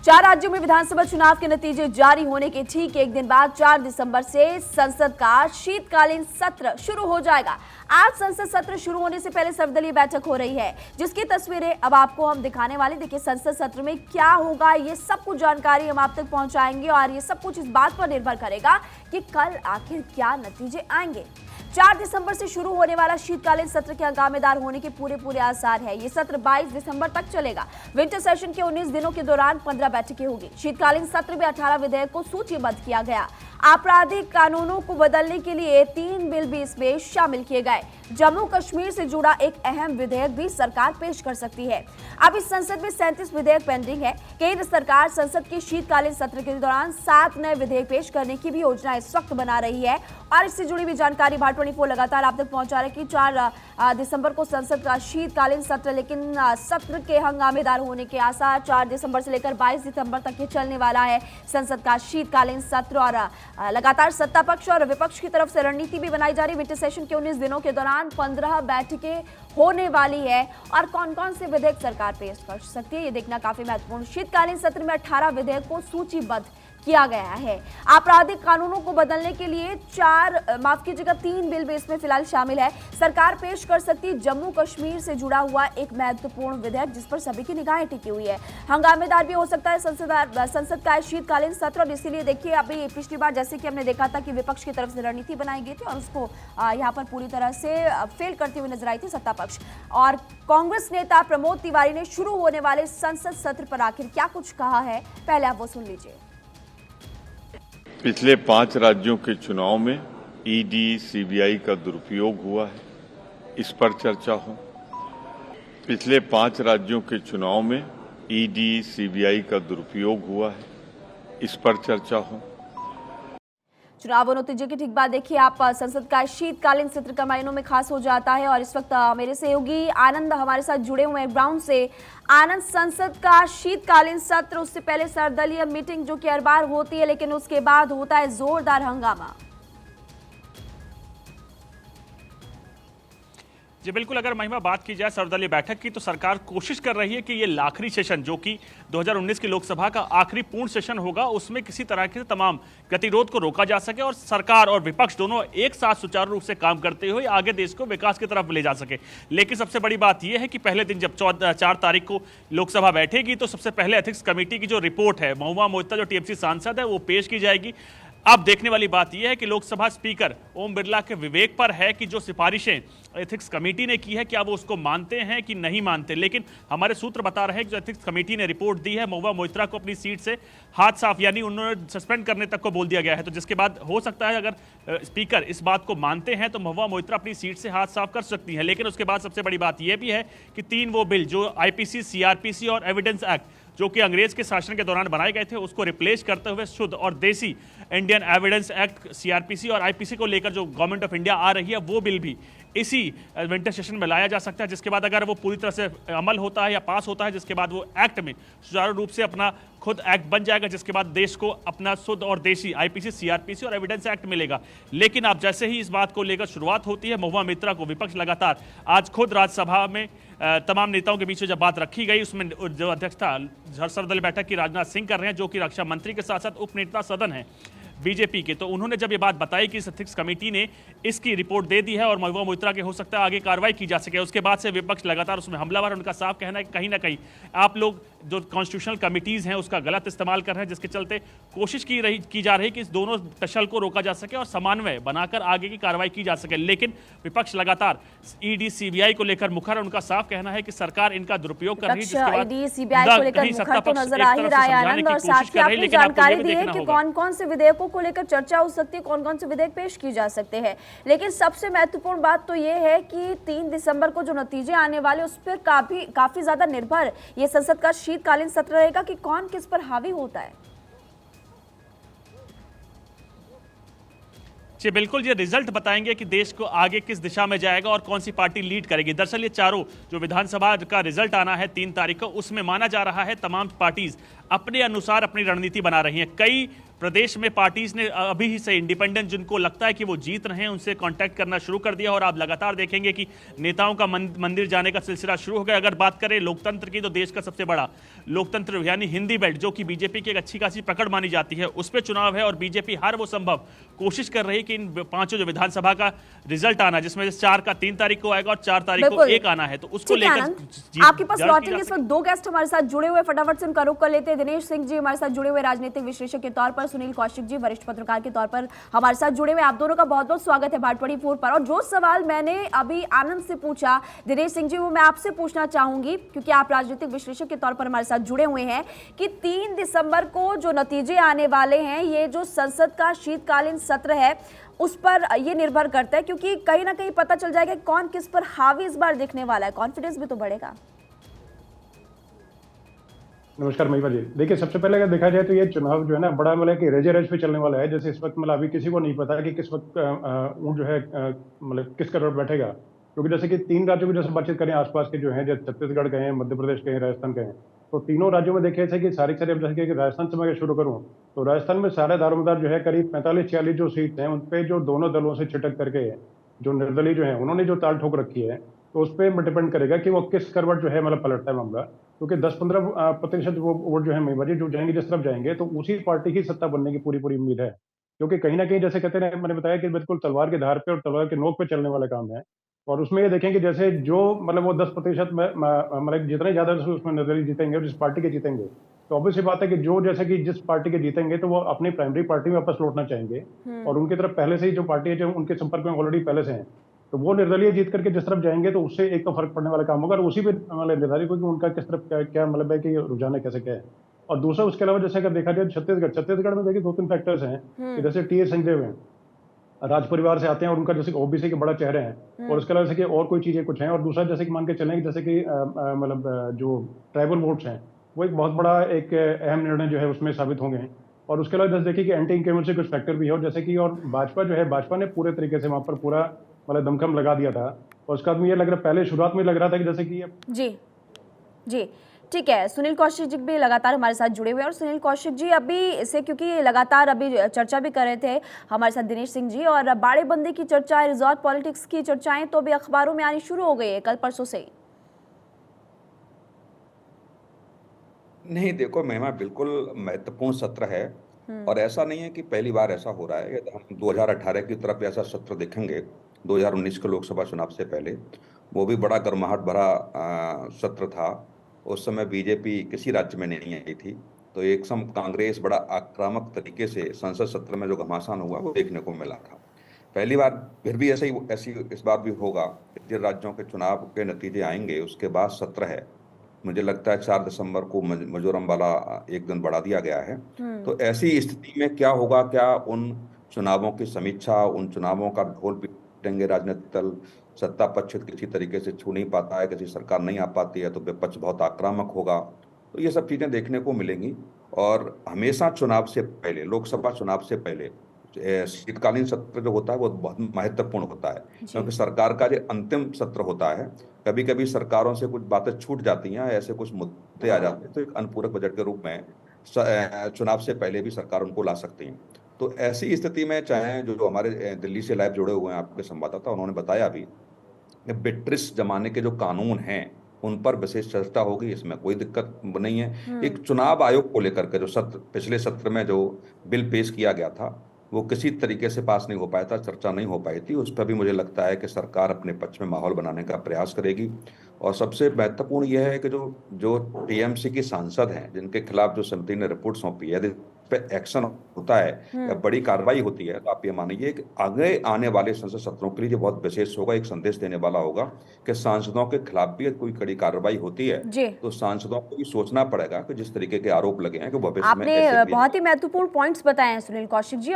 4 राज्यों में विधानसभा चुनाव के नतीजे जारी होने के ठीक एक दिन बाद 4 दिसंबर से संसद का शीतकालीन सत्र शुरू हो जाएगा। आज संसद सत्र शुरू होने से पहले सर्वदलीय बैठक हो रही है, जिसकी तस्वीरें अब आपको हम दिखाने वाले। देखिए, संसद सत्र में क्या होगा, ये सब कुछ जानकारी हम आप तक पहुंचाएंगे और ये सब कुछ इस बात पर निर्भर करेगा कि कल आखिर क्या नतीजे आएंगे। 4 दिसंबर से शुरू होने वाला शीतकालीन सत्र के हंगामेदार होने के पूरे आसार है। ये सत्र 22 दिसंबर तक चलेगा। विंटर सेशन के 19 दिनों के दौरान 15 बैठकें होगी। शीतकालीन सत्र में 18 विधेयक को सूचीबद्ध किया गया। आपराधिक कानूनों को बदलने के लिए 3 बिल भी इसमें शामिल किए गए। जम्मू कश्मीर से जुड़ा एक अहम विधेयक भी सरकार पेश कर सकती है। अब इस संसद में 37 विधेयक पेंडिंग है। केंद्र सरकार संसद के शीतकालीन सत्र के दौरान 7 नए विधेयक पेश करने की भी योजना इस वक्त बना रही है और इससे जुड़ी भी जानकारी भारत 24 लगातार आप तक पहुंचा रही है कि 4 दिसंबर को संसद का शीतकालीन सत्र, लेकिन सत्र के हंगामेदार होने के आसार। 4 दिसंबर से लेकर 22 दिसंबर तक ये चलने वाला है संसद का शीतकालीन सत्र और लगातार सत्ता पक्ष और विपक्ष की तरफ से रणनीति भी बनाई जा रही है। विंटर सेशन के 19 दिनों के दौरान 15 बैठकें होने वाली है और कौन कौन से विधेयक सरकार पेश कर सकती है, ये देखना काफी महत्वपूर्ण। शीतकालीन सत्र में 18 विधेयक को सूचीबद्ध किया गया है। आपराधिक कानूनों को बदलने के लिए 3 बिल भी इसमें फिलहाल शामिल है। सरकार पेश कर सकती है जम्मू कश्मीर से जुड़ा हुआ एक महत्वपूर्ण विधेयक, जिस पर सभी की निगाहें टिकी हुई है। हंगामेदार भी हो सकता है संसद का शीतकालीन सत्र और इसीलिए देखिए, अभी पिछली बार जैसे कि हमने देखा था कि विपक्ष की तरफ से रणनीति बनाई गई थी और उसको यहाँ पर पूरी तरह से फेल करती हुई नजर आई थी सत्ता पक्ष। और कांग्रेस नेता प्रमोद तिवारी ने शुरू होने वाले संसद सत्र पर आखिर क्या कुछ कहा है, पहले आप वो सुन लीजिए। पिछले 5 राज्यों के चुनाव में ईडी, सीबीआई का दुरुपयोग हुआ है, इस पर चर्चा हो। पिछले 5 राज्यों के चुनाव में ईडी, सीबीआई का दुरुपयोग हुआ है, इस पर चर्चा हो। चुनाव नतीजे के ठीक बाद देखिए आप, संसद का शीतकालीन सत्र का मायनों में खास हो जाता है और इस वक्त मेरे सहयोगी आनंद हमारे साथ जुड़े हुए हैं ग्राउंड से। आनंद, संसद का शीतकालीन सत्र, उससे पहले सर्वदलीय मीटिंग जो कि हर बार होती है, लेकिन उसके बाद होता है जोरदार हंगामा। जी बिल्कुल, अगर महिमा बात की जाए सर्वदलीय बैठक की, तो सरकार कोशिश कर रही है कि ये आखिरी सेशन जो कि 2019 की लोकसभा का आखिरी पूर्ण सेशन होगा, उसमें किसी तरह के तमाम गतिरोध को रोका जा सके और सरकार और विपक्ष दोनों एक साथ सुचारू रूप से काम करते हुए आगे देश को विकास की तरफ ले जा सके। लेकिन सबसे बड़ी बात यह है कि पहले दिन जब 4 तारीख को लोकसभा बैठेगी, तो सबसे पहले एथिक्स कमेटी की जो रिपोर्ट है, महुआ मोइत्रा जो टीएमसी सांसद है, वो पेश की जाएगी। अब देखने वाली बात यह है कि लोकसभा स्पीकर ओम बिरला के विवेक पर है कि जो सिफारिशें एथिक्स कमेटी ने की है, क्या वो उसको मानते हैं कि नहीं मानते। लेकिन हमारे सूत्र बता रहे हैं कि जो एथिक्स कमेटी ने रिपोर्ट दी है, महुआ मोइत्रा को अपनी सीट से हाथ साफ, यानी उन्होंने सस्पेंड करने तक को बोल दिया गया है। तो जिसके बाद हो सकता है अगर स्पीकर इस बात को मानते हैं तो महुआ मोइत्रा अपनी सीट से हाथ साफ कर सकती है। लेकिन उसके बाद सबसे बड़ी बात यह भी है कि 3 वो बिल जो आईपीसी, सीआरपीसी और एविडेंस एक्ट जो कि अंग्रेज के शासन के दौरान बनाए गए थे, उसको रिप्लेस करते हुए शुद्ध और देसी इंडियन एविडेंस एक्ट, सीआरपीसी और आईपीसी को लेकर जो गवर्नमेंट ऑफ इंडिया आ रही है, वो बिल भी इसी विंटर सेशन में लाया जा सकता है। जिसके बाद अगर वो पूरी तरह से अमल होता है या पास होता है, जिसके बाद वो एक्ट में सुचारू रूप से अपना खुद एक्ट बन जाएगा, जिसके बाद देश को अपना शुद्ध और देशी आईपीसी, सीआरपीसी और एविडेंस एक्ट मिलेगा। लेकिन अब जैसे ही इस बात को लेकर शुरुआत होती है, महुआ मोइत्रा को विपक्ष लगातार, आज खुद राज्यसभा में तमाम नेताओं के बीच जब बात रखी गई, उसमें जो अध्यक्षता सर्वदलीय बैठक की राजनाथ सिंह कर रहे हैं, जो कि रक्षा मंत्री के साथ साथ उप नेता सदन है बीजेपी के, तो उन्होंने जब ये बात बताई कि इस एथिक्स कमेटी ने इसकी रिपोर्ट दे दी है और महुआ मोइत्रा के हो सकता है आगे कार्रवाई की जा सके, उसके बाद से विपक्ष लगातार उसमें हमलावर। उनका साफ कहना है कि कहीं ना कहीं आप लोग जो कॉन्स्टिट्यूशनल कमिटीज हैं उसका गलत इस्तेमाल कर रहे हैं, जिसके चलते कोशिश की जा रही कि इस दोनों टसल को रोका जा सके और समन्वय बनाकर आगे की कार्रवाई की जा सके। लेकिन विपक्ष लगातार ईडी, सीबीआई को लेकर मुखर है। उनका साफ कहना है कि सरकार इनका दुरुपयोग कर रही है, जिसके बाद ईडी, सीबीआई को लेकर मुखर तो नजर आ ही रहा है आनंद, और साथ ही आपने जानकारी दी है कि कौन कौन से विधेयकों को लेकर चर्चा हो सकती है, कौन कौन से विधेयक पेश की जा सकते हैं। लेकिन सबसे महत्वपूर्ण बात तो ये है कि 3 दिसंबर को जो नतीजे आने वाले, उस पर काफी ज्यादा निर्भर ये संसद का शीतकालीन सत्र रहेगा कि कौन किस पर हावी होता है। जी बिल्कुल, ये रिजल्ट बताएंगे कि देश को आगे किस दिशा में जाएगा और कौन सी पार्टी लीड करेगी। दरअसल ये चारों जो विधानसभा का रिजल्ट आना है 3 तारीख को, उसमें माना जा रहा है तमाम पार्टीज अपने अनुसार अपनी रणनीति बना रही हैं। कई प्रदेश में पार्टीज ने अभी ही से इंडिपेंडेंट जिनको लगता है कि वो जीत रहे हैं उनसे कांटेक्ट करना शुरू कर दिया और आप लगातार देखेंगे कि नेताओं का मंदिर जाने का सिलसिला शुरू हो गया। अगर बात करें लोकतंत्र की तो देश का सबसे बड़ा लोकतंत्र यानी हिंदी बेल्ट जो कि बीजेपी की एक अच्छी खासी पकड़ मानी जाती है उस पर चुनाव है और बीजेपी हर वो संभव कोशिश कर रही है कि इन पांचों जो विधानसभा का रिजल्ट आना जिसमें से 4 का 3 तारीख को आएगा और 4 तारीख को एक आना है तो उसको लेकर आपके पास लौटेंगे। इस वक्त 2 गेस्ट हमारे साथ जुड़े हुए, फटाफट से उनका रुख कर लेते हैं। दिनेश सिंह जी हमारे साथ जुड़े हुए राजनीतिक विश्लेषक के तौर पर, सुनील कौशिक जी वरिष्ठ पत्रकार के तौर पर हमारे साथ जुड़े हुए। आप दोनों का बहुत बहुत स्वागत है भाट 24 पर। और जो सवाल मैंने अभी आनंद से पूछा दिनेश सिंह जी वो मैं आपसे पूछना चाहूंगी क्योंकि आप राजनीतिक विश्लेषक के तौर पर हमारे साथ जुड़े हुए हैं कि 3 दिसंबर को जो नतीजे आने वाले हैं ये जो संसद का शीतकालीन सत्र है उस पर ये निर्भर करता है क्योंकि कहीं ना कहीं पता चल जाएगा कौन किस पर हावी इस बार दिखने वाला है, कॉन्फिडेंस भी तो बढ़ेगा। नमस्कार महिमा जी। देखिए सबसे पहले अगर देखा जाए तो ये चुनाव जो है ना बड़ा मतलब कि रेजे रेज पे चलने वाला है। जैसे इस वक्त मतलब अभी किसी को नहीं पता कि किस वक्त ऊँट जो है मतलब किस करोड़ बैठेगा, क्योंकि जैसे कि 3 राज्यों की जैसे बातचीत करें आसपास के जो हैं जैसे छत्तीसगढ़ गए हैं, मध्य प्रदेश गए हैं, राजस्थान गए हैं, तो तीनों राज्यों में देखे थे कि सारे जैसे कि राजस्थान से मैं शुरू करूँ तो राजस्थान में सारे दारोमदार जो है करीब 45-46 जो सीट हैं उन पे जो दोनों दलों से छिटक करके जो निर्दलीय जो है उन्होंने जो ताल ठोक रखी है तो उस पर डिपेंड करेगा कि वो किस करवट जो है मतलब पलटता है मामला। क्योंकि 10-15% वो वोट जो है महिमा जी जो जाएंगे जिस तरफ जाएंगे तो उसी पार्टी की सत्ता बनने की पूरी उम्मीद है। क्योंकि कहीं ना कहीं जैसे कहते हैं मैंने बताया कि बिल्कुल तलवार के धार पे और तलवार के नोक पे चलने वाला काम है। और उसमें ये देखेंगे जैसे जो मतलब वो 10% मतलब जितने ज्यादा उसमें निर्दलीय जीतेंगे जिस पार्टी के जीतेंगे तो ऑब्वियस सी बात है कि जो जैसे कि जिस पार्टी के जीतेंगे तो वो अपनी प्राइमरी पार्टी में वापस लौटना चाहेंगे और उनकी तरफ पहले से ही जो पार्टी है जो उनके संपर्क में ऑलरेडी पहले से हैं तो वो निर्दलीय जीत करके जिस तरफ जाएंगे तो उससे एक तो फर्क पड़ने वाला काम होगा और उसी पे मतलब निर्धारित होगी उनका किस तरफ क्या मतलब है कि रुझान है कैसे क्या है। और दूसरा उसके अलावा जैसे अगर देखा जाए छत्तीसगढ़ में देखिए 2-3 फैक्टर्स हैं कि जैसे टी.एस. सिंहदेव हैं, राज परिवार से आते हैं और उनका जैसे ओबीसी के बड़ा चेहरे हैं और उसके अलावा जैसे कि और कोई चीजें कुछ हैं और दूसरा जैसे कि मान के चलें जैसे कि मतलब जो ट्राइबल वोट्स हैं वो एक बहुत बड़ा एक अहम निर्णय जो है उसमें साबित होंगे। और उसके अलावा जैसे देखिए कि एंटी इंक्रीमेंट से कुछ फैक्टर भी है और जैसे कि और भाजपा जो है भाजपा ने पूरे तरीके से वहां पर पूरा मतलब दमखम लगा दिया था और उसका आदमी ये लग रहा पहले शुरुआत में लग रहा था कि जैसे कि जी ठीक है। सुनील कौशिक जी भी लगातार हमारे साथ जुड़े हुए हैं और सुनील कौशिक जी अभी इसे क्योंकि लगातार अभी चर्चा भी कर रहे थे हमारे साथ दिनेश सिंह जी और बाड़ेबंदी की चर्चा, रिजॉर्ट पॉलिटिक्स की चर्चाएं तो अभी अखबारों में आनी शुरू हो गई है कल परसों से। नहीं देखो महिमा बिल्कुल महत्वपूर्ण सत्र है और ऐसा नहीं है कि पहली बार ऐसा हो रहा है। यदि हम 2018 की तरफ ऐसा सत्र देखेंगे 2019 के लोकसभा चुनाव से पहले वो भी बड़ा गर्माहट भरा सत्र था। उस समय बीजेपी किसी राज्य में नहीं आई थी तो एक सम कांग्रेस बड़ा आक्रामक तरीके से संसद सत्र में जो घमासान हुआ वो देखने को मिला था। पहली बार फिर भी ऐसी इस बार भी होगा। जिन राज्यों के चुनाव के नतीजे आएंगे उसके बाद सत्र है। मुझे लगता है 4 दिसंबर को मिजोरम वाला एक दिन बढ़ा दिया गया है। तो ऐसी स्थिति में क्या होगा, क्या उन चुनावों की समीक्षा, उन चुनावों का ढोल पीटेंगे राजनीतिक दल, सत्ता पक्ष किसी तरीके से छू नहीं पाता है, किसी सरकार नहीं आ पाती है तो विपक्ष बहुत आक्रामक होगा। तो ये सब चीजें देखने को मिलेंगी और हमेशा चुनाव से पहले, लोकसभा चुनाव से पहले शीतकालीन सत्र जो होता है वो बहुत महत्वपूर्ण होता है क्योंकि सरकार का जो अंतिम सत्र होता है कभी कभी सरकारों से कुछ बातें छूट जाती हैं, ऐसे कुछ मुद्दे आ जाते हैं तो एक अनुपूरक बजट के रूप में चुनाव से पहले भी सरकार उनको ला सकती है। तो ऐसी स्थिति में चाहे जो हमारे दिल्ली से लाइव जुड़े हुए हैं आपके संवाददाता उन्होंने बताया भी कि ब्रिटिश जमाने के जो कानून हैं उन पर विशेष चर्चा होगी, इसमें कोई दिक्कत नहीं है। एक चुनाव आयोग को लेकर के जो पिछले सत्र में जो बिल पेश किया गया था वो किसी तरीके से पास नहीं हो पाया था, चर्चा नहीं हो पाई थी। उस पर भी मुझे लगता है कि सरकार अपने पक्ष में माहौल बनाने का प्रयास करेगी। और सबसे महत्वपूर्ण यह है कि जो टीएमसी की सांसद हैं जिनके खिलाफ जो समिति ने रिपोर्ट सौंपी है यदि पे एक्शन होता है या बड़ी कार्रवाई होती है तो आप ये मानिए कि आगे आने वाले संसद सत्रों के लिए बहुत विशेष होगा, एक संदेश देने वाला होगा कि सांसदों के खिलाफ भी कोई कड़ी कार्रवाई होती है तो सांसदों को भी सोचना पड़ेगा कि जिस तरीके के आरोप लगे हैं कि भविष्य में आपने बहुत ही महत्वपूर्ण पॉइंट्स बताए हैं सुनील कौशिक जी।